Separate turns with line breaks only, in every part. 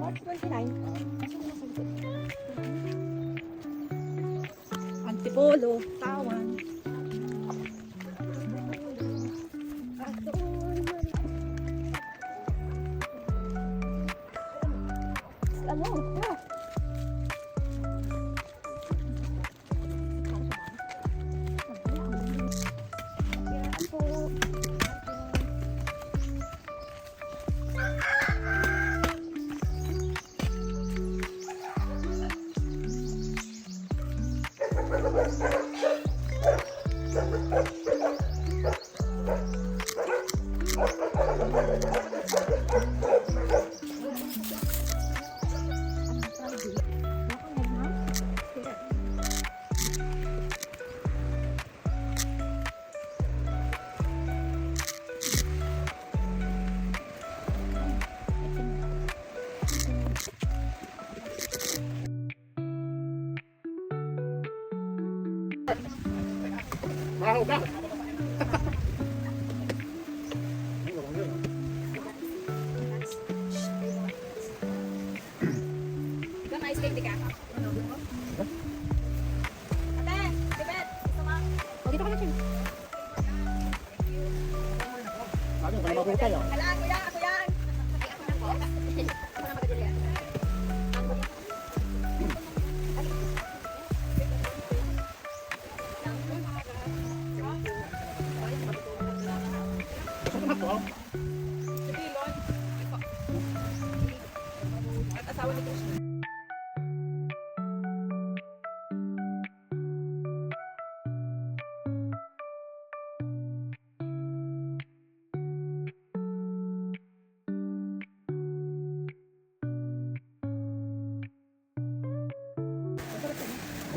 March 29. Antipolo, Tawan. Ano?
Wow, ka!
Ikaw na ice-candy ka? Ate, Tibet, gusto mo? O, dito ka na, Chin.
Ano, para mabuhay tayo?
Kalaan, kuya, ako yan. Ay, ako na po. Ako na magdali yan. At asawa ni Krishna.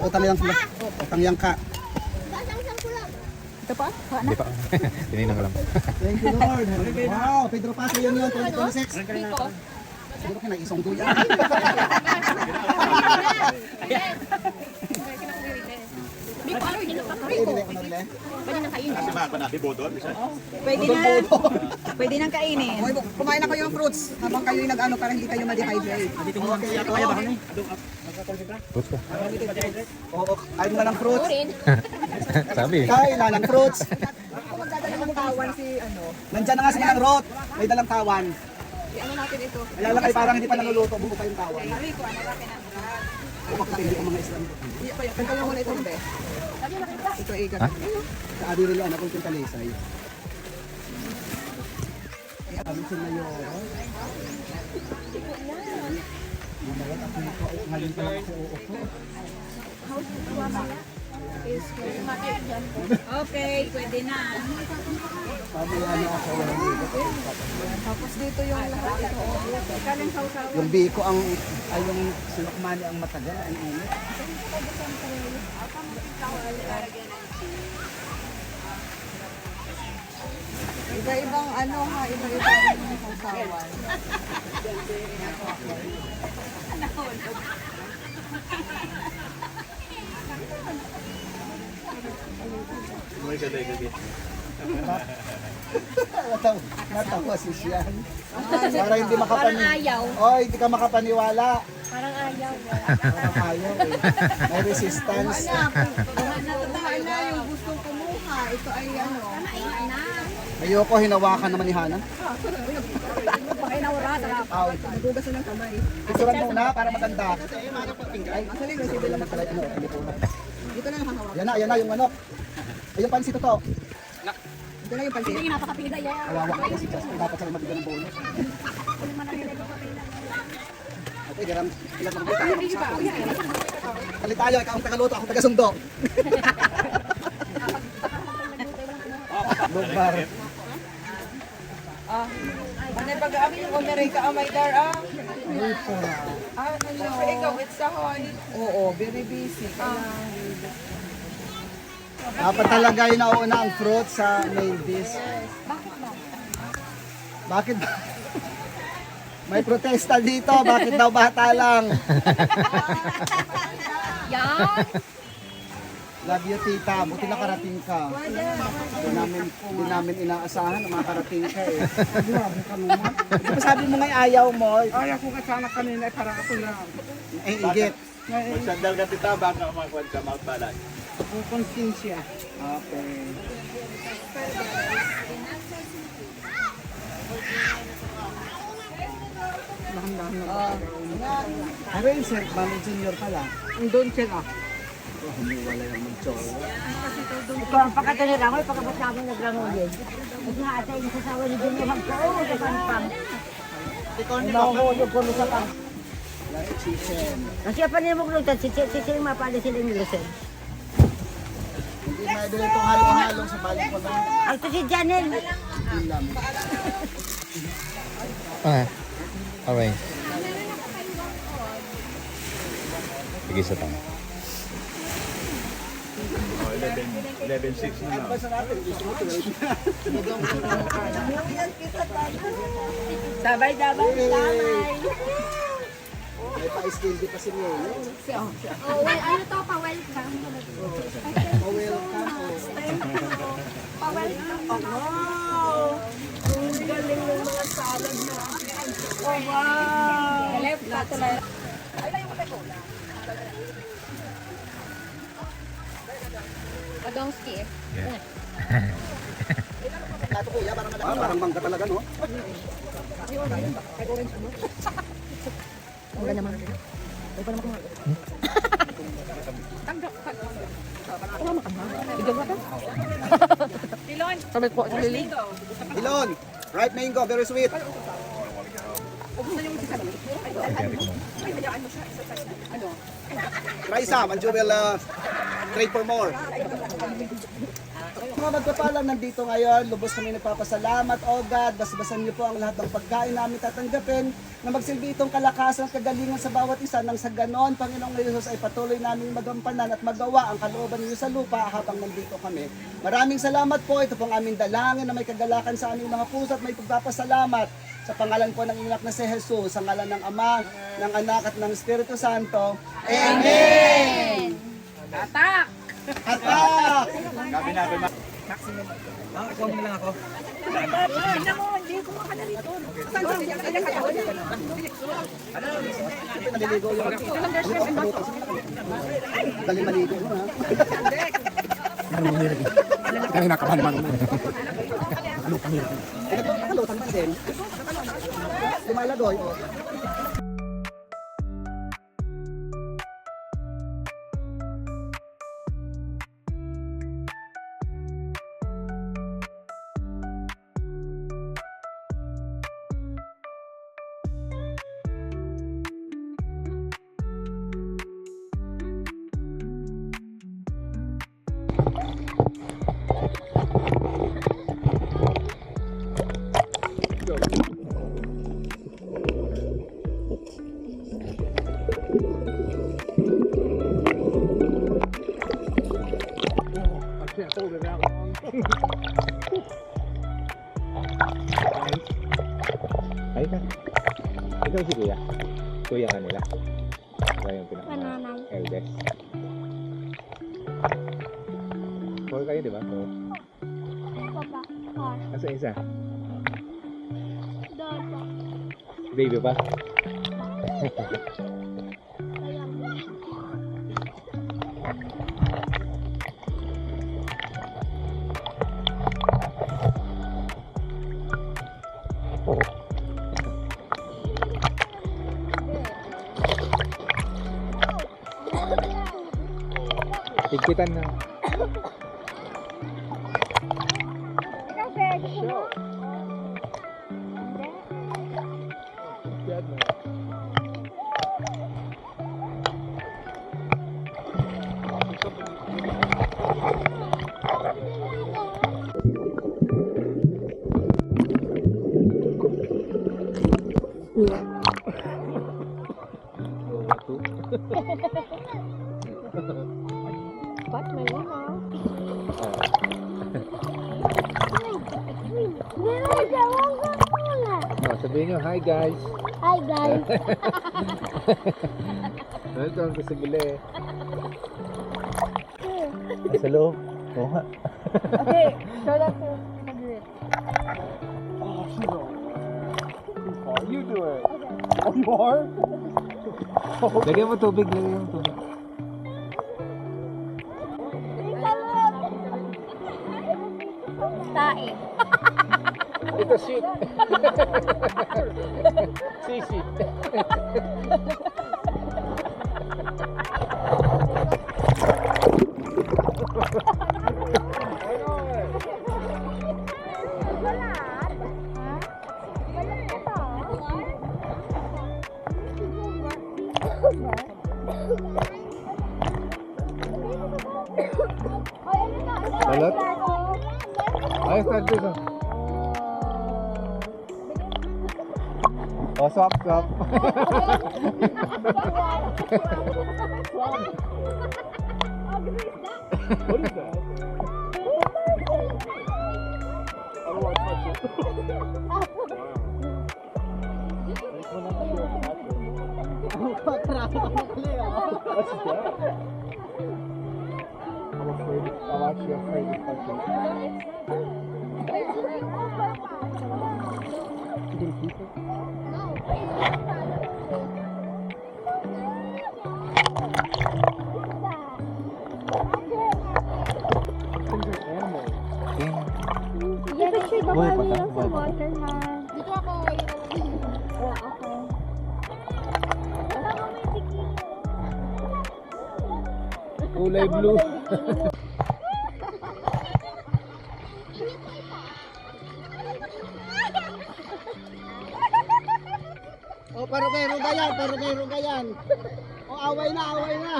Utang yang sila. Utang yang ka.
Ito pa?
Hindi pa. Tininang ko lang.
Thank you Lord. Wow, Pedro Paso yun yun, 2026.
Biko.
Siguro kayo nag-isang duya.
Biko, ano yun?
Pwede na yung ano
Pwede nang kainin.
Pwede na. Pwede nang kainin.
Okay, kumain na kayo ng fruits habang kayo nag-ano para hindi kayo ma-dehydrate.
Puts ko.
Oo, kain na ng fruits.
Urin.
Sabi.
Kain na ng fruits.
Magdadala ng tawan si ano.
Nandyan na nga sila ng rot. May dalang tawan.
Ano natin ito?
Alala kayo parang hindi pa naluluto, buko pa yung tawan.
Sabi ko, ano natin ang
Hindi ang mga Islam.
Kanta mo muna ito, be. Ito ay
Ha?
Sa abi rin lang, akong tintalisay. Kami sila yun. Ngayon pa lang ako uupo.
Okay, pwede na.
Sabi ano ako walang biko.
Tapos dito yung lahat ito. Kaling sausaw.
Yung biko ang ay yung sinukmani ang matagal ang init.
Iba-ibang ano ha, iba-ibang sausawan.
Natawa si Sian. Para hindi makapani.
Parang ayaw.
Oy, hindi ka makapaniwala.
Parang ayaw.
Parang ayaw eh. May resistance.
Natutuhan na yung gustong kumuha. Ito ay ano.
Ayoko hinawakan naman ni Hana.
Baka inaura, sarap.
Ay,
Nagugas na ng kamay.
picturean muna para maganda. Ay,
Actually, kasi
hindi naman pala ano, Pilipino.
dito na nakahawak.
Yan na yung manok. Ay, yung pansit to.
Ito na yung pansit.
Hindi napakapida yan.
Kawawa ka si Justin. Dapat sa'yo mabigyan ng bonus. Ate, garam. Ilan mo kita? Kalit tayo, ikaw ang tagaluto, ako tagasundo. Lugar.
Ano yung pag-aamin yung Amerika, may dar Siyempre ikaw, it's sahon. Oo, very busy.
Dapat talaga yung nauna ang fruit sa main dish. Bakit ba? May protesta dito, bakit daw bata lang?
Yan.
Love you, tita. Buti nakarating ka. Hindi namin inaasahan na makarating ka eh.
Grabe ka naman.
Di ba sabi mo nga ayaw mo?
Ayaw ko kasama kanina, para ako lang.
Ay, igit.
Sandal ka tita, baka makuha sa Mount Balay.
Kung konsensya.
Okay.
Dahan-dahan na.
Pero yung St. Mami Junior pala.
Doon sila.
Hindi wala yung mag-jowa.
Ito ang pagkatanira ko, pagkabat namin nagrangulit. At nga ata yung sasawa ni Junior magkaroon, nagkampang. Nahuhulog ko sa pang.
Like chicken.
Kasi pa niya maglutad, si yung mapali sila yung Lucen.
Hindi na doon itong halo-halong sa baling ko lang.
Ang to si Janel.
Ulam.
Ah. Okay. Sige sa tama.
11-6 na na.
Basta natin, gusto mo ito.
Dabay-dabay, damay.
May pa-skill di pa si Mio.
Oh, well, ano to? Pa-welcome.
Welcome.
Pa-welcome.
Ang galing ng mga salad na. Oh, wow.
Galep, katulad. Adongski.
Yeah.
Tato kuya, parang mangga talaga, no?
Ang ganda naman. Ay pa naman kumain.
Sabi po, si Lily.
Ilon, ripe mango, very sweet. Try some and you will trade for more. Mga magpapalam, nandito ngayon, lubos kami nagpapasalamat, O God, basbasan niyo po ang lahat ng pagkain namin tatanggapin, na magsilbi itong kalakasan at kagalingan sa bawat isa, nang sa ganon, Panginoong Jesus, ay patuloy namin magampanan at magawa ang kalooban niyo sa lupa habang nandito kami. Maraming salamat po, ito pong aming dalangin na may kagalakan sa aming mga puso at may pagpapasalamat sa pangalan po ng inak na si Jesus, sa ngalan ng Ama, ng Anak at ng Espiritu Santo. Amen!
Atak!
Atak!
Gabi natin ma.
Maliligo yun. Dali maligo mo, ha?
Kanina ka ba naman?
Nakalutan man din. Lumalagoy.
Ay ka. Ikaw si Kuya. Kuya ka nila. Ikaw yung
Pananay.
eldest. Four kayo, di ba? Four.
Papa. Car.
Asa isa?
Dodo.
Baby pa? Tigpitan na.
Ikaw, Fred. Gusto mo? Ba't may lima?
Oh, sabihin nyo, hi guys.
Hi, guys.
Welcome to Sibule. Sa loob. Oo nga.
Okay, show that to Madrid.
You do it. Oh, you are?
Lagyan mo tubig, lagyan mo tubig.
Tae.
Ito shit. Sisi. Balat? Ayos na dito. Oh, swap, swap.
What is that? I don't want to touch it. What's that?
I'm actually afraid to touch it.
Yeah, picture the
Buhay pa
money
ka?
sa
Buhay pa ka?
waterman. Dito ako. Yeah, okay. Wala ko may bikini.
Kulay blue.
Oh, pero kay Rugayan, pero kay Rugayan. Oh, away na, away na.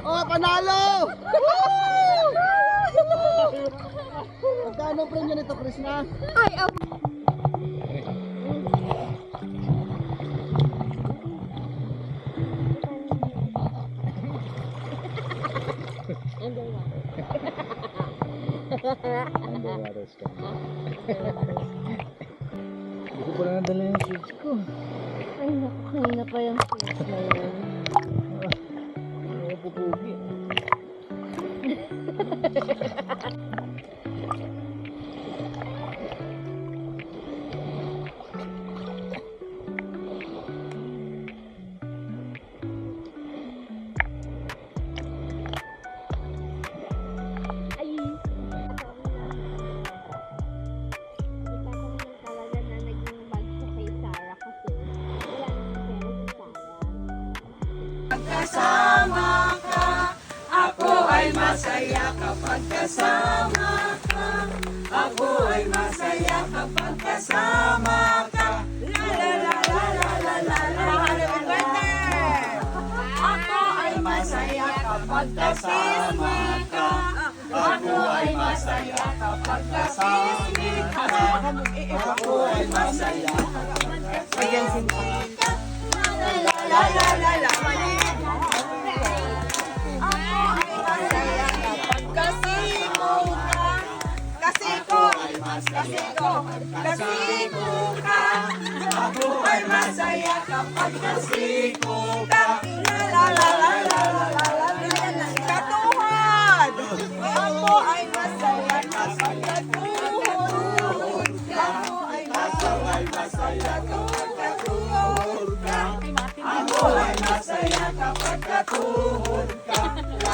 Oh, panalo! Magkano premyo nito, Krishna?
Ay,
Underwater scan. Hindi ko pala nadala yung shades ko.
Ay, naku, kanina pa yung face na yun.
Ano pupugi?
Ay. Kita ko naman talaga na naging bad siya kay Sarah kasi wala naman pera si Sarah.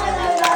La la la